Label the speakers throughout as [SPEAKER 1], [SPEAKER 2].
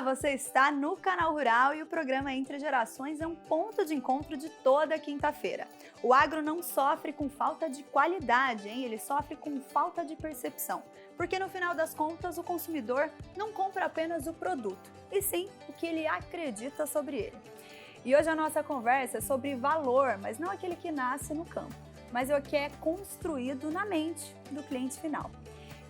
[SPEAKER 1] você está no Canal Rural e o programa Entre Gerações é um ponto de encontro de toda quinta-feira. O agro não sofre com falta de qualidade, hein? Ele sofre com falta de percepção. Porque no final das contas, o consumidor não compra apenas o produto, e sim o que ele acredita sobre ele. E hoje a nossa conversa é sobre valor, mas não aquele que nasce no campo, mas o que é construído na mente do cliente final.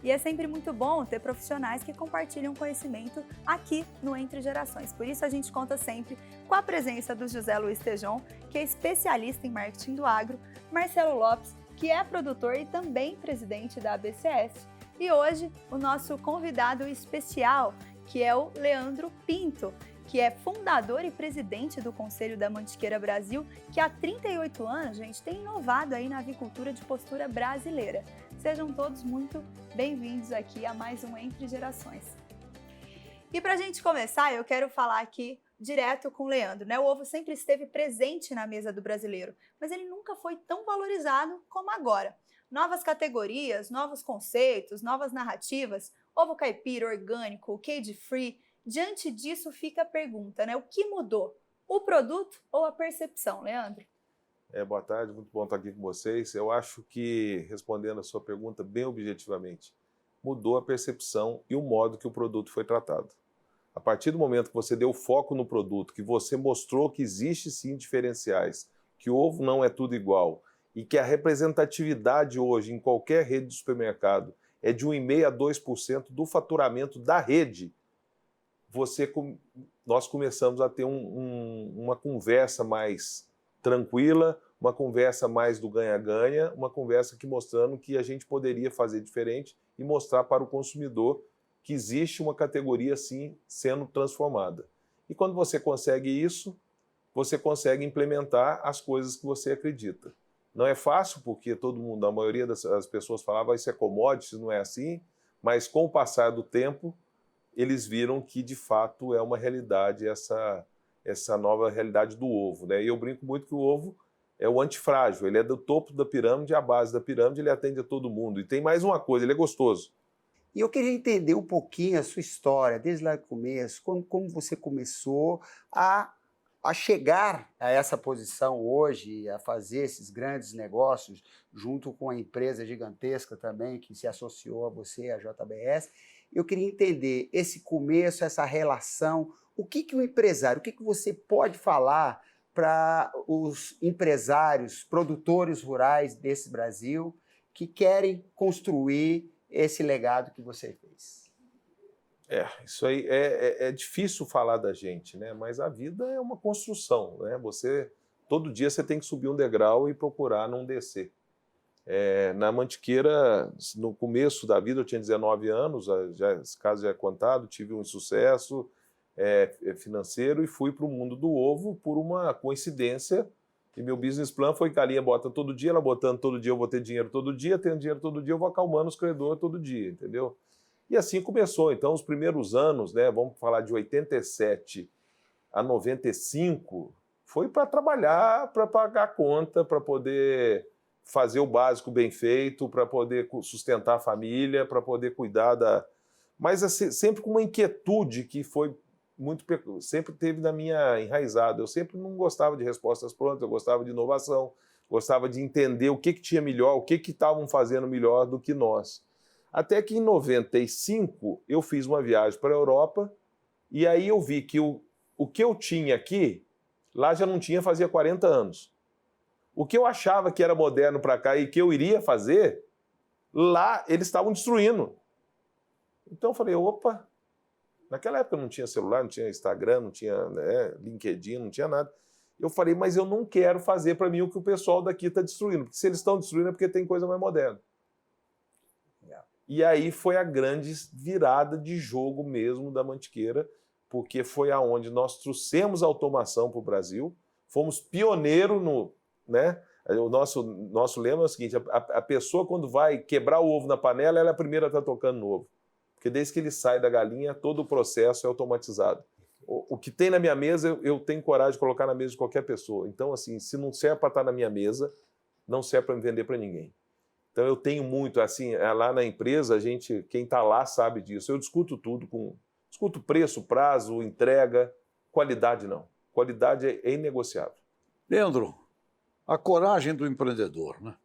[SPEAKER 1] E é sempre muito bom ter profissionais que compartilham conhecimento aqui no Entre Gerações. Por isso a gente conta sempre com a presença do José Luiz Tejon, que é especialista em marketing do agro, Marcelo Lopes, que é produtor e também presidente da ABCS, e hoje o nosso convidado especial, que é o Leandro Pinto, que é fundador e presidente do Conselho da Mantiqueira Brasil, que há 38 anos, gente, tem inovado aí na avicultura de postura brasileira. Sejam todos muito bem-vindos aqui a mais um Entre Gerações. E para a gente começar, eu quero falar aqui direto com o Leandro, né? O ovo sempre esteve presente na mesa do brasileiro, mas ele nunca foi tão valorizado como agora. Novas categorias, novos conceitos, novas narrativas, ovo caipira, orgânico, cage-free. Diante disso fica a pergunta, né? O que mudou? O produto ou a percepção, Leandro?
[SPEAKER 2] Boa tarde, muito bom estar aqui com vocês. Eu acho que, respondendo a sua pergunta bem objetivamente, mudou a percepção e o modo que o produto foi tratado. A partir do momento que você deu foco no produto, que você mostrou que existe sim diferenciais, que o ovo não é tudo igual e que a representatividade hoje em qualquer rede de supermercado é de 1,5% a 2% do faturamento da rede, nós começamos a ter uma conversa mais tranquila, uma conversa mais do ganha-ganha, uma conversa que mostrando que a gente poderia fazer diferente e mostrar para o consumidor que existe uma categoria assim sendo transformada. E quando você consegue isso, você consegue implementar as coisas que você acredita. Não é fácil porque todo mundo, a maioria das pessoas falava isso é commodity, não é assim, mas com o passar do tempo, eles viram que de fato é uma realidade essa nova realidade do ovo, né? E eu brinco muito que o ovo é o antifrágil, ele é do topo da pirâmide, a base da pirâmide, ele atende a todo mundo. E tem mais uma coisa, ele é gostoso.
[SPEAKER 3] E eu queria entender um pouquinho a sua história, desde lá do começo, como você começou a chegar a essa posição hoje, a fazer esses grandes negócios, junto com a empresa gigantesca também que se associou a você, a JBS. Eu queria entender esse começo, essa relação, o que o empresário, o que você pode falar para os empresários, produtores rurais desse Brasil que querem construir esse legado que você fez?
[SPEAKER 2] Isso aí é difícil falar da gente, né? Mas a vida é uma construção, né? Todo dia você tem que subir um degrau e procurar não descer. Na Mantiqueira, no começo da vida, eu tinha 19 anos, esse caso já é contado, tive um insucesso financeiro e fui para o mundo do ovo por uma coincidência. E meu business plan foi que a galinha bota todo dia, ela botando todo dia, eu vou ter dinheiro todo dia, tendo dinheiro todo dia, eu vou acalmando os credores todo dia, entendeu? E assim começou. Então, os primeiros anos, né, vamos falar de 87 a 95, foi para trabalhar, para pagar a conta, para poder fazer o básico bem feito, para poder sustentar a família, para poder cuidar da... Mas assim, sempre com uma inquietude que foi sempre teve na minha enraizada. Eu sempre não gostava de respostas prontas, eu gostava de inovação, gostava de entender o que tinha melhor, o que estavam fazendo melhor do que nós. Até que em 95 eu fiz uma viagem para a Europa e aí eu vi que o que eu tinha aqui, lá já não tinha fazia 40 anos. O que eu achava que era moderno para cá e que eu iria fazer, lá eles estavam destruindo. Então eu falei, opa, naquela época não tinha celular, não tinha Instagram, não tinha LinkedIn, não tinha nada. Eu falei, mas eu não quero fazer para mim o que o pessoal daqui está destruindo, porque se eles estão destruindo é porque tem coisa mais moderna. E aí foi a grande virada de jogo mesmo da Mantiqueira, porque foi aonde nós trouxemos automação para o Brasil, fomos pioneiros né? O nosso lema é o seguinte, a pessoa quando vai quebrar o ovo na panela, ela é a primeira a estar tocando no ovo. Porque desde que ele sai da galinha, todo o processo é automatizado. O que tem na minha mesa, eu tenho coragem de colocar na mesa de qualquer pessoa. Então, assim, se não serve para estar na minha mesa, não serve para me vender para ninguém. Então eu tenho muito, assim, lá na empresa, quem está lá sabe disso. Eu discuto tudo com Discuto preço, prazo, entrega, qualidade não. Qualidade é inegociável.
[SPEAKER 4] Leandro, a coragem do empreendedor, né?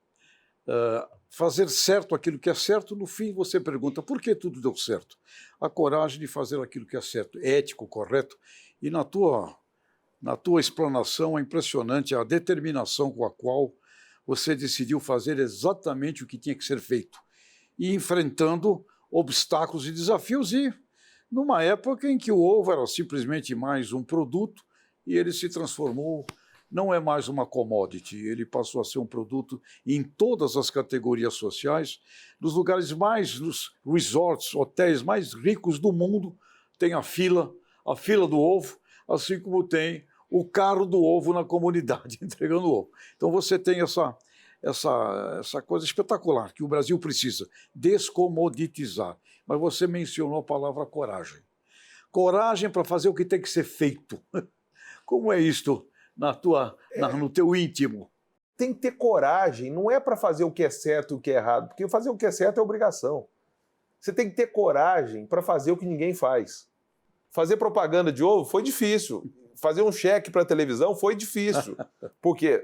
[SPEAKER 4] Fazer certo aquilo que é certo, no fim você pergunta por que tudo deu certo. A coragem de fazer aquilo que é certo, ético, correto. E na tua explanação é impressionante a determinação com a qual você decidiu fazer exatamente o que tinha que ser feito. E enfrentando obstáculos e desafios, e numa época em que o ovo era simplesmente mais um produto e ele se transformou, não é mais uma commodity, ele passou a ser um produto em todas as categorias sociais, nos lugares mais, nos resorts, hotéis mais ricos do mundo, tem a fila do ovo, assim como tem o carro do ovo na comunidade, entregando ovo. Então você tem essa coisa espetacular que o Brasil precisa, descomoditizar. Mas você mencionou a palavra coragem. Coragem para fazer o que tem que ser feito. Como é isto no teu íntimo?
[SPEAKER 2] Tem que ter coragem, não é para fazer o que é certo e o que é errado, porque fazer o que é certo é obrigação. Você tem que ter coragem para fazer o que ninguém faz. Fazer propaganda de ovo foi difícil. Fazer um cheque para a televisão foi difícil. Porque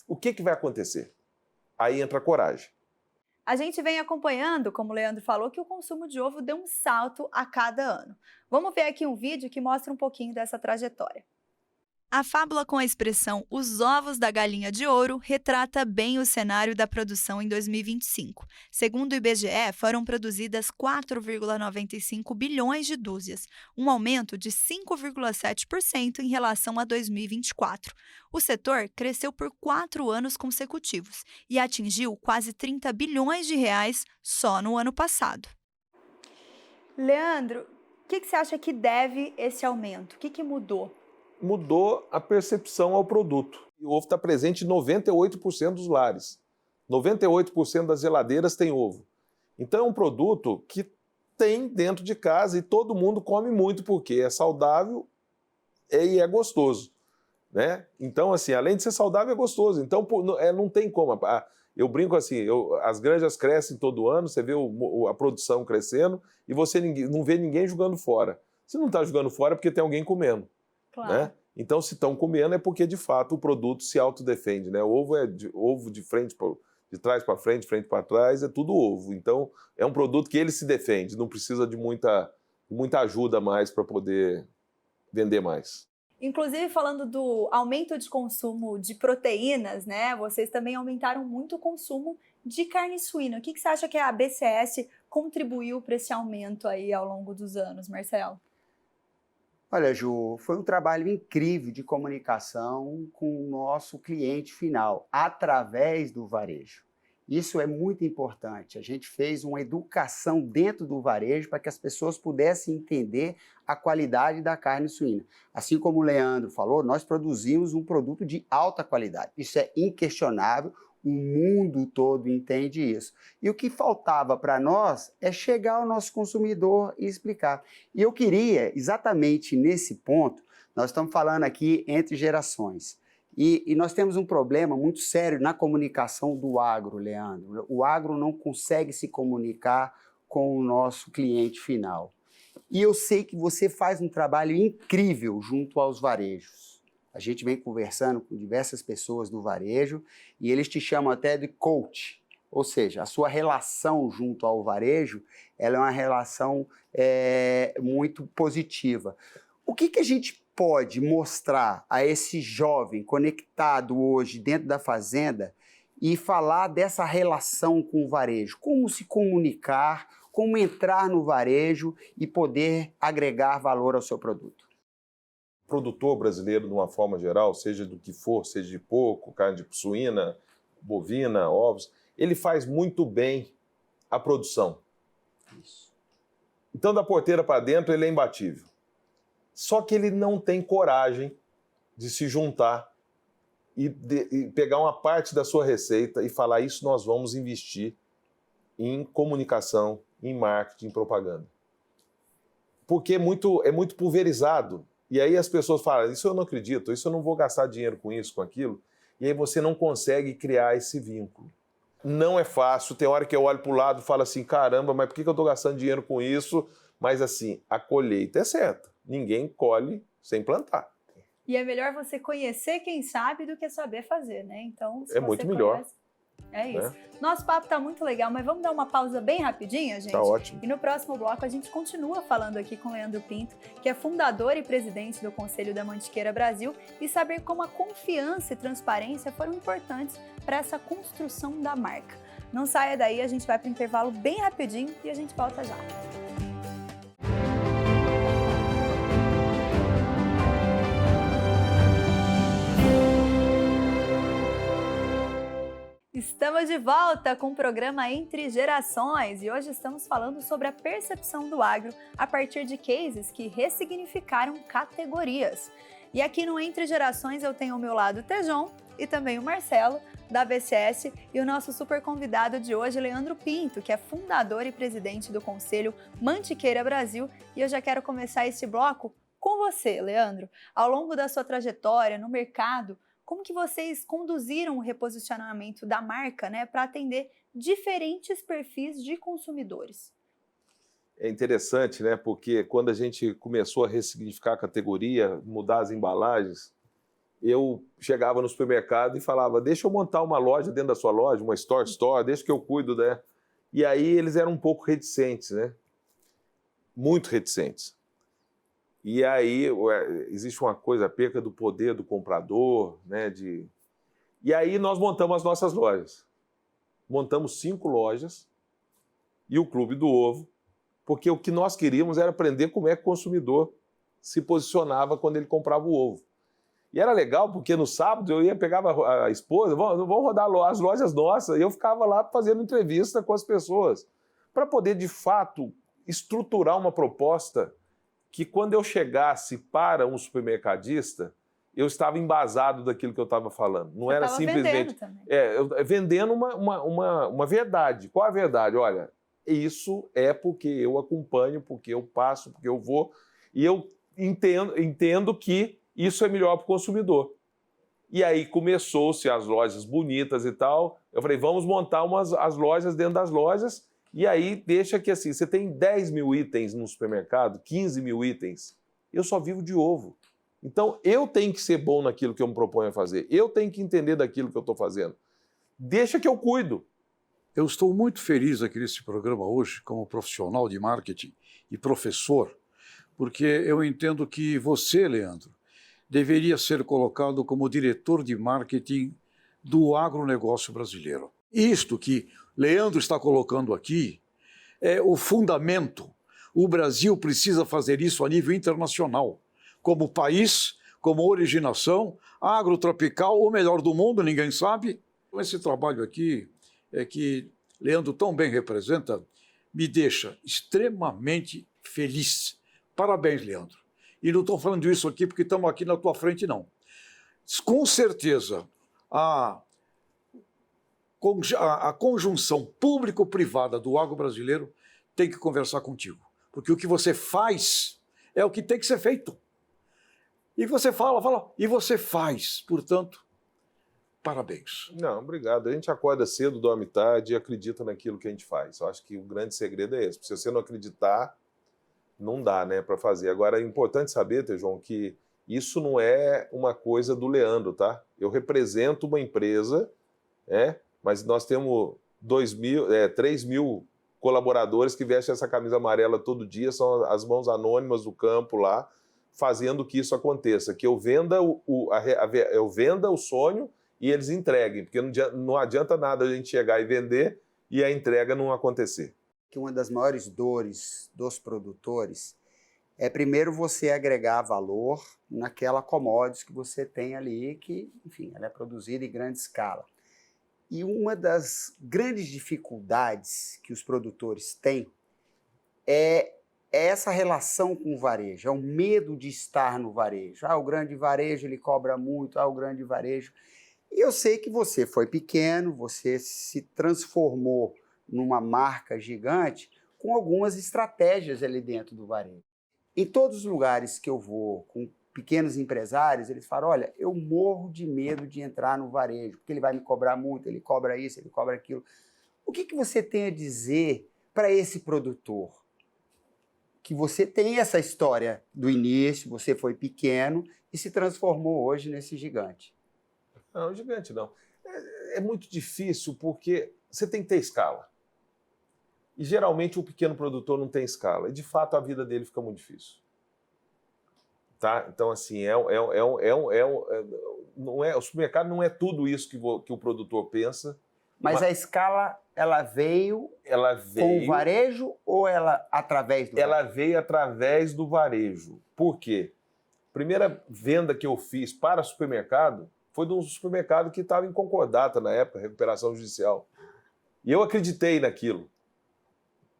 [SPEAKER 2] o que vai acontecer? Aí entra a coragem.
[SPEAKER 1] A gente vem acompanhando, como o Leandro falou, que o consumo de ovo deu um salto a cada ano. Vamos ver aqui um vídeo que mostra um pouquinho dessa trajetória. A fábula com a expressão "os ovos da galinha de ouro" retrata bem o cenário da produção em 2025. Segundo o IBGE, foram produzidas 4,95 bilhões de dúzias, um aumento de 5,7% em relação a 2024. O setor cresceu por 4 anos consecutivos e atingiu quase 30 bilhões de reais só no ano passado. Leandro, o que você acha que deve esse aumento? O que mudou?
[SPEAKER 2] Mudou a percepção ao produto. O ovo está presente em 98% dos lares. 98% das geladeiras tem ovo. Então é um produto que tem dentro de casa e todo mundo come muito porque é saudável e é gostoso, né? Então, assim, além de ser saudável, é gostoso. Então, não tem como. Eu brinco assim, as granjas crescem todo ano, você vê a produção crescendo e você não vê ninguém jogando fora. Se não está jogando fora é porque tem alguém comendo.
[SPEAKER 1] Claro.
[SPEAKER 2] Né? Então, se estão comendo é porque, de fato, o produto se autodefende. Né? O ovo é ovo de trás para frente para trás, é tudo ovo. Então, é um produto que ele se defende, não precisa de muita ajuda mais para poder vender mais.
[SPEAKER 1] Inclusive, falando do aumento de consumo de proteínas, né? Vocês também aumentaram muito o consumo de carne suína. O que você acha que a BCS contribuiu para esse aumento aí ao longo dos anos, Marcelo?
[SPEAKER 3] Olha, Ju, foi um trabalho incrível de comunicação com o nosso cliente final, através do varejo. Isso é muito importante. A gente fez uma educação dentro do varejo para que as pessoas pudessem entender a qualidade da carne suína. Assim como o Leandro falou, nós produzimos um produto de alta qualidade. Isso é inquestionável. O mundo todo entende isso. E o que faltava para nós é chegar ao nosso consumidor e explicar. E eu queria, exatamente nesse ponto, nós estamos falando aqui entre gerações. E nós temos um problema muito sério na comunicação do agro, Leandro. O agro não consegue se comunicar com o nosso cliente final. E eu sei que você faz um trabalho incrível junto aos varejos. A gente vem conversando com diversas pessoas do varejo e eles te chamam até de coach, ou seja, a sua relação junto ao varejo ela é uma relação muito positiva. O que a gente pode mostrar a esse jovem conectado hoje dentro da fazenda e falar dessa relação com o varejo? Como se comunicar, como entrar no varejo e poder agregar valor ao seu produto?
[SPEAKER 2] O produtor brasileiro, de uma forma geral, seja do que for, seja de porco, carne de suína, bovina, ovos, ele faz muito bem a produção.
[SPEAKER 3] Isso.
[SPEAKER 2] Então, da porteira para dentro, ele é imbatível. Só que ele não tem coragem de se juntar e pegar uma parte da sua receita e falar: isso nós vamos investir em comunicação, em marketing, em propaganda. Porque é muito pulverizado. E aí as pessoas falam: isso eu não acredito, isso eu não vou gastar dinheiro com isso, com aquilo. E aí você não consegue criar esse vínculo. Não é fácil. Tem hora que eu olho para o lado e falo assim: caramba, mas por que eu estou gastando dinheiro com isso? Mas assim, a colheita é certa. Ninguém colhe sem plantar.
[SPEAKER 1] E é melhor você conhecer quem sabe do que saber fazer, né? Então, se
[SPEAKER 2] É
[SPEAKER 1] você
[SPEAKER 2] muito melhor.
[SPEAKER 1] conhece, é isso.
[SPEAKER 2] Né?
[SPEAKER 1] Nosso papo tá muito legal, mas vamos dar uma pausa bem rapidinha, gente?
[SPEAKER 2] Tá ótimo.
[SPEAKER 1] E no próximo bloco a gente continua falando aqui com Leandro Pinto, que é fundador e presidente do Conselho da Mantiqueira Brasil, e saber como a confiança e transparência foram importantes para essa construção da marca. Não saia daí, a gente vai para o intervalo bem rapidinho e a gente volta já. Estamos de volta com o programa Entre Gerações e hoje estamos falando sobre a percepção do agro a partir de cases que ressignificaram categorias. E aqui no Entre Gerações eu tenho ao meu lado o Tejon e também o Marcelo, da BCS, e o nosso super convidado de hoje, Leandro Pinto, que é fundador e presidente do Conselho Mantiqueira Brasil. E eu já quero começar esse bloco com você, Leandro. Ao longo da sua trajetória no mercado, como que vocês conduziram o reposicionamento da marca, né, para atender diferentes perfis de consumidores?
[SPEAKER 2] É interessante, né? Porque quando a gente começou a ressignificar a categoria, mudar as embalagens, eu chegava no supermercado e falava, deixa eu montar uma loja dentro da sua loja, uma store, deixa que eu cuido, né? E aí eles eram um pouco reticentes, né? Muito reticentes. E aí existe uma coisa, a perca do poder do comprador, né? E aí nós montamos as nossas lojas. Montamos 5 lojas e o Clube do Ovo, porque o que nós queríamos era aprender como é que o consumidor se posicionava quando ele comprava o ovo. E era legal, porque no sábado eu pegava a esposa, vamos rodar as lojas nossas, e eu ficava lá fazendo entrevista com as pessoas, para poder, de fato, estruturar uma proposta que quando eu chegasse para um supermercadista, eu estava embasado daquilo que eu estava falando. Não era simplesmente... vendendo uma verdade. Qual a verdade? Olha, isso é porque eu acompanho, porque eu passo, porque eu vou, e eu entendo que isso é melhor para o consumidor. E aí começou-se as lojas bonitas e tal. Eu falei, vamos montar as lojas dentro das lojas, e aí deixa que assim, você tem 10 mil itens no supermercado, 15 mil itens, eu só vivo de ovo. Então eu tenho que ser bom naquilo que eu me proponho a fazer, eu tenho que entender daquilo que eu estou fazendo. Deixa que eu cuido.
[SPEAKER 4] Eu estou muito feliz aqui nesse programa hoje, como profissional de marketing e professor, porque eu entendo que você, Leandro, deveria ser colocado como diretor de marketing do agronegócio brasileiro. Isto que Leandro está colocando aqui é o fundamento. O Brasil precisa fazer isso a nível internacional, como país, como originação, agrotropical, o melhor do mundo, ninguém sabe. Esse trabalho aqui que Leandro tão bem representa, me deixa extremamente feliz. Parabéns, Leandro. E não estou falando isso aqui porque estamos aqui na tua frente, não. Com certeza, a conjunção público-privada do agro brasileiro tem que conversar contigo. Porque o que você faz é o que tem que ser feito. E você fala, e você faz. Portanto, parabéns.
[SPEAKER 2] Não, obrigado. A gente acorda cedo, dorme tarde e acredita naquilo que a gente faz. Eu acho que o grande segredo é esse. Se você não acreditar, não dá, né, para fazer. Agora, é importante saber, Tejon, que isso não é uma coisa do Leandro, tá? Eu represento uma empresa, mas nós temos 3 mil colaboradores que vestem essa camisa amarela todo dia, são as mãos anônimas do campo lá, fazendo que isso aconteça, que eu venda eu venda o sonho e eles entreguem, porque não adianta nada a gente chegar e vender e a entrega não acontecer.
[SPEAKER 3] Que uma das maiores dores dos produtores é primeiro você agregar valor naquela commodity que você tem ali, que, enfim, ela é produzida em grande escala. E uma das grandes dificuldades que os produtores têm é essa relação com o varejo, é o medo de estar no varejo. O grande varejo, ele cobra muito, o grande varejo. E eu sei que você foi pequeno, você se transformou numa marca gigante com algumas estratégias ali dentro do varejo. Em todos os lugares que eu vou com pequenos empresários, eles falam, olha, eu morro de medo de entrar no varejo, porque ele vai me cobrar muito, ele cobra isso, ele cobra aquilo. O que você tem a dizer para esse produtor que você tem essa história do início, você foi pequeno e se transformou hoje nesse gigante.
[SPEAKER 2] Não, gigante não. É muito difícil porque você tem que ter escala. E geralmente o pequeno produtor não tem escala. E de fato a vida dele fica muito difícil. Tá? Então, assim, o supermercado não é tudo isso que o produtor pensa.
[SPEAKER 3] Mas a escala, ela veio com o varejo ou ela através do varejo?
[SPEAKER 2] Ela veio através do varejo. Por quê? A primeira venda que eu fiz para supermercado foi de um supermercado que estava em concordata na época, recuperação judicial. E eu acreditei naquilo.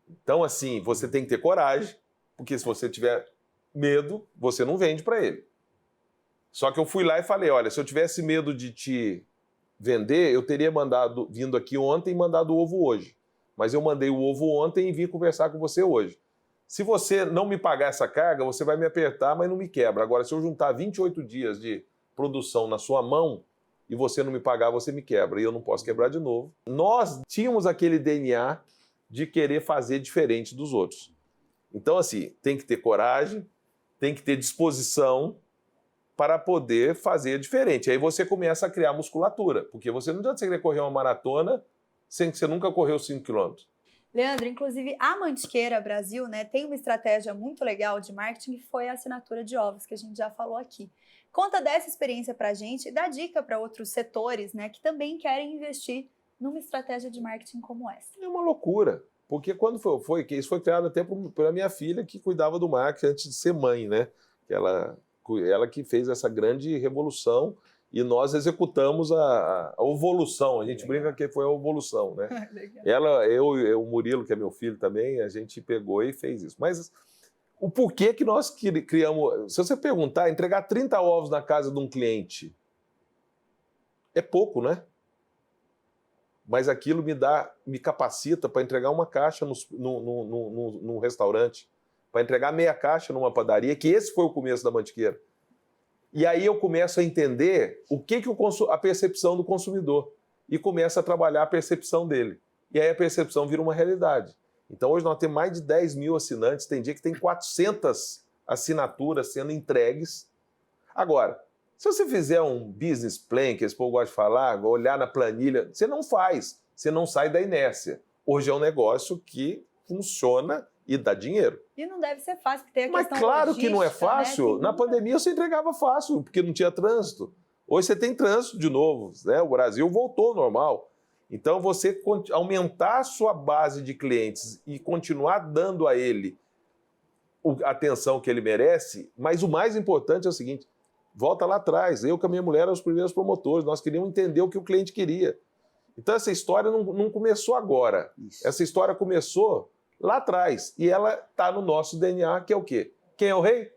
[SPEAKER 2] Então, assim, você tem que ter coragem, porque se você tiver medo, você não vende para ele. Só que eu fui lá e falei, olha, se eu tivesse medo de te vender, eu teria vindo aqui ontem e mandado o ovo hoje. Mas eu mandei o ovo ontem e vim conversar com você hoje. Se você não me pagar essa carga, você vai me apertar, mas não me quebra. Agora, se eu juntar 28 dias de produção na sua mão e você não me pagar, você me quebra. E eu não posso quebrar de novo. Nós tínhamos aquele DNA de querer fazer diferente dos outros. Então, assim, tem que ter coragem, tem que ter disposição para poder fazer diferente. Aí você começa a criar musculatura, porque você não adianta você querer correr uma maratona sem que você nunca correu 5 quilômetros.
[SPEAKER 1] Leandro, inclusive a Mantiqueira Brasil, né, tem uma estratégia muito legal de marketing que foi a assinatura de ovos, que a gente já falou aqui. Conta dessa experiência para a gente e dá dica para outros setores, né, que também querem investir numa estratégia de marketing como essa.
[SPEAKER 2] É uma loucura, porque quando que isso foi criado até pela minha filha, que cuidava do marketing antes de ser mãe, né? Ela que fez essa grande revolução e nós executamos a evolução. A gente brinca que foi a evolução, né? O Murilo, que é meu filho também, a gente pegou e fez isso. Mas o porquê que nós criamos... Se você perguntar, entregar 30 ovos na casa de um cliente é pouco, né? Mas aquilo me capacita para entregar uma caixa num restaurante, para entregar meia caixa numa padaria, que esse foi o começo da Mantiqueira. E aí eu começo a entender a percepção do consumidor e começo a trabalhar a percepção dele. E aí a percepção vira uma realidade. Então hoje nós temos mais de 10 mil assinantes, tem dia que tem 400 assinaturas sendo entregues. Agora, se você fizer um business plan, que esse povo gosta de falar, olhar na planilha, você não faz, você não sai da inércia. Hoje é um negócio que funciona e dá dinheiro.
[SPEAKER 1] E não deve ser fácil, porque tem a questão
[SPEAKER 2] Mas claro que não é fácil.
[SPEAKER 1] Né?
[SPEAKER 2] Na pandemia você entregava fácil, porque não tinha trânsito. Hoje você tem trânsito de novo, né? O Brasil voltou ao normal. Então você aumentar a sua base de clientes e continuar dando a ele a atenção que ele merece, mas o mais importante é o seguinte, volta lá atrás, eu com a minha mulher eram os primeiros promotores, nós queríamos entender o que o cliente queria. Então essa história não começou agora, essa história começou lá atrás, e ela está no nosso DNA, que é o quê? Quem é o rei?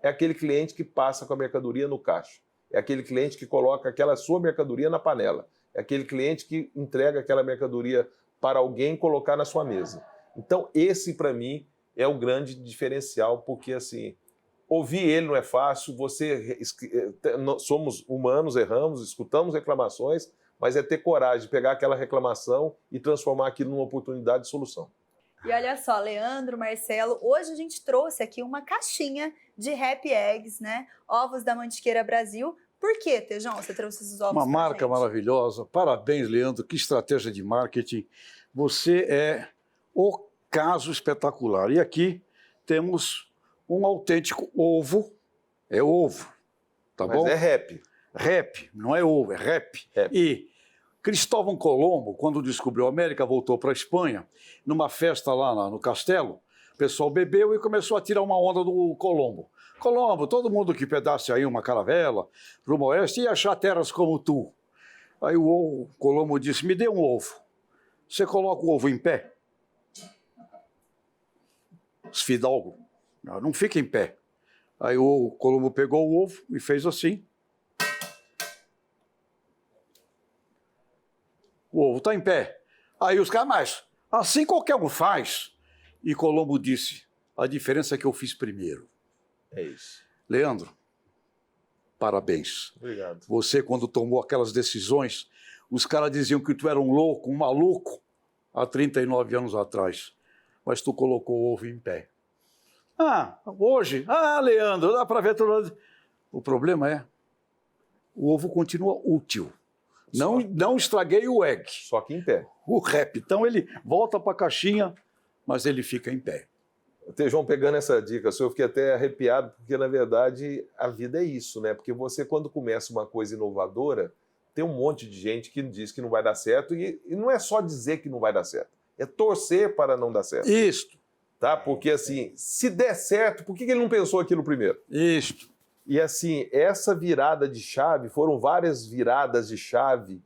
[SPEAKER 2] É aquele cliente que passa com a mercadoria no caixa, é aquele cliente que coloca aquela sua mercadoria na panela, é aquele cliente que entrega aquela mercadoria para alguém colocar na sua mesa. Então esse, para mim, é o grande diferencial, porque assim, ouvir ele não é fácil, somos humanos, erramos, escutamos reclamações, mas é ter coragem de pegar aquela reclamação e transformar aquilo numa oportunidade de solução.
[SPEAKER 1] E olha só, Leandro, Marcelo, hoje a gente trouxe aqui uma caixinha de Happy Eggs, né? Ovos da Mantiqueira Brasil. Por que, Tejão, você trouxe esses ovos?
[SPEAKER 4] Uma marca maravilhosa. Parabéns, Leandro. Que estratégia de marketing. Você é o caso espetacular. E aqui temos um autêntico ovo. É ovo, tá bom?
[SPEAKER 2] Mas é rap.
[SPEAKER 4] Rap, não é ovo, é rap. E Cristóvão Colombo, quando descobriu a América, voltou para a Espanha, numa festa lá no castelo, o pessoal bebeu e começou a tirar uma onda do Colombo. Colombo, todo mundo que pedasse aí uma caravela rumo ao oeste ia achar terras como tu. Aí o Colombo disse, me dê um ovo. Você coloca o ovo em pé? Os fidalgos, não fica em pé. Aí o Colombo pegou o ovo e fez assim. O ovo está em pé. Aí os caras, mas assim qualquer um faz. E Colombo disse, a diferença é que eu fiz primeiro.
[SPEAKER 2] É isso.
[SPEAKER 4] Leandro, parabéns.
[SPEAKER 2] Obrigado.
[SPEAKER 4] Você, quando tomou aquelas decisões, os caras diziam que tu era um louco, um maluco, há 39 anos atrás. Mas tu colocou o ovo em pé. Hoje, Leandro, dá para ver todo lado. O problema é, o ovo continua útil. Não estraguei o egg.
[SPEAKER 2] Só que em pé.
[SPEAKER 4] O rap. Então ele volta para a caixinha, mas ele fica em pé.
[SPEAKER 2] João, pegando essa dica, eu fiquei até arrepiado, porque na verdade a vida é isso, né? Porque você, quando começa uma coisa inovadora, tem um monte de gente que diz que não vai dar certo, e não é só dizer que não vai dar certo, é torcer para não dar certo.
[SPEAKER 4] Isto.
[SPEAKER 2] Tá? Porque assim, se der certo, por que ele não pensou aquilo primeiro?
[SPEAKER 4] Isto.
[SPEAKER 2] E assim, essa virada de chave, foram várias viradas de chave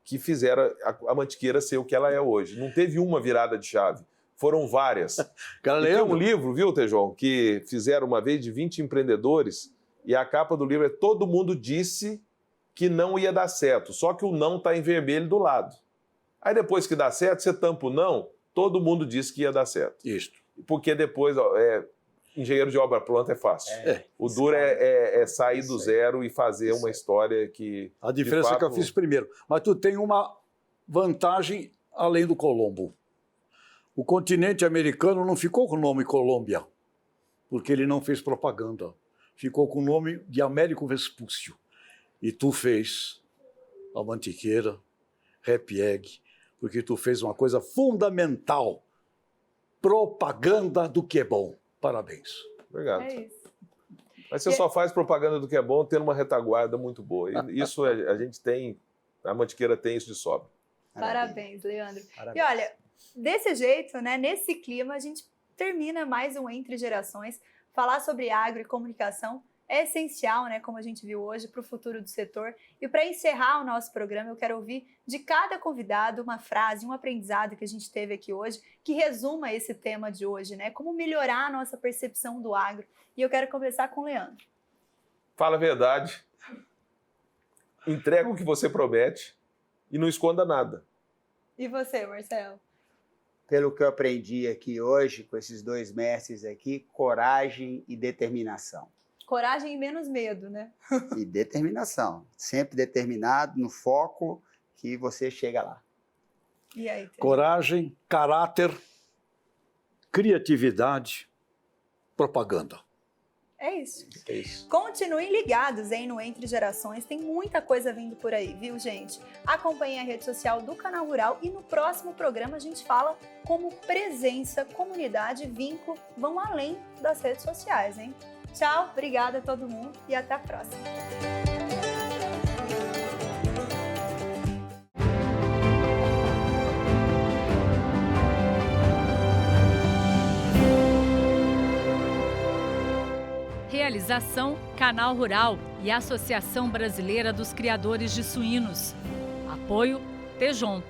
[SPEAKER 2] que fizeram a Mantiqueira ser o que ela é hoje. Não teve uma virada de chave, foram várias.
[SPEAKER 4] Cara,
[SPEAKER 2] tem um livro, viu, João, que fizeram uma vez de 20 empreendedores, e a capa do livro é Todo Mundo Disse que Não Ia Dar Certo, só que o não está em vermelho do lado. Aí depois que dá certo, você tampa o não, todo mundo disse que ia dar certo.
[SPEAKER 4] Isto.
[SPEAKER 2] Porque depois, engenheiro de obra pronta é fácil. O duro é sair do zero e fazer uma história que...
[SPEAKER 4] A diferença é que eu fiz primeiro. Mas tu tem uma vantagem além do Colombo. O continente americano não ficou com o nome Colômbia, porque ele não fez propaganda. Ficou com o nome de Américo Vespúcio. E tu fez a Mantiqueira, Happy Egg, porque tu fez uma coisa fundamental. Propaganda do que é bom. Parabéns.
[SPEAKER 2] Obrigado.
[SPEAKER 1] É isso.
[SPEAKER 2] Mas você só faz propaganda do que é bom tendo uma retaguarda muito boa. E isso a gente tem, a Mantiqueira tem isso de sobra.
[SPEAKER 1] Parabéns, Leandro.
[SPEAKER 3] Parabéns.
[SPEAKER 1] E olha, desse jeito, né, nesse clima, a gente termina mais um Entre Gerações. Falar sobre agro e comunicação é essencial, né, como a gente viu hoje, para o futuro do setor. E para encerrar o nosso programa, eu quero ouvir de cada convidado uma frase, um aprendizado que a gente teve aqui hoje, que resuma esse tema de hoje, né? Como melhorar a nossa percepção do agro. E eu quero começar com o Leandro.
[SPEAKER 2] Fala a verdade, entrega o que você promete e não esconda nada.
[SPEAKER 1] E você, Marcelo?
[SPEAKER 3] Pelo que eu aprendi aqui hoje, com esses dois mestres aqui, coragem e determinação.
[SPEAKER 1] Coragem e menos medo, né?
[SPEAKER 3] E determinação. Sempre determinado, no foco, que você chega lá.
[SPEAKER 1] E aí?
[SPEAKER 4] Coragem, caráter, criatividade, propaganda.
[SPEAKER 1] É isso.
[SPEAKER 2] É isso.
[SPEAKER 1] Continuem ligados, hein, no Entre Gerações. Tem muita coisa vindo por aí, viu, gente? Acompanhem a rede social do Canal Rural e no próximo programa a gente fala como presença, comunidade e vínculo vão além das redes sociais, hein? Tchau, obrigada a todo mundo e até a próxima.
[SPEAKER 5] Realização Canal Rural e Associação Brasileira dos Criadores de Suínos. Apoio Tejon.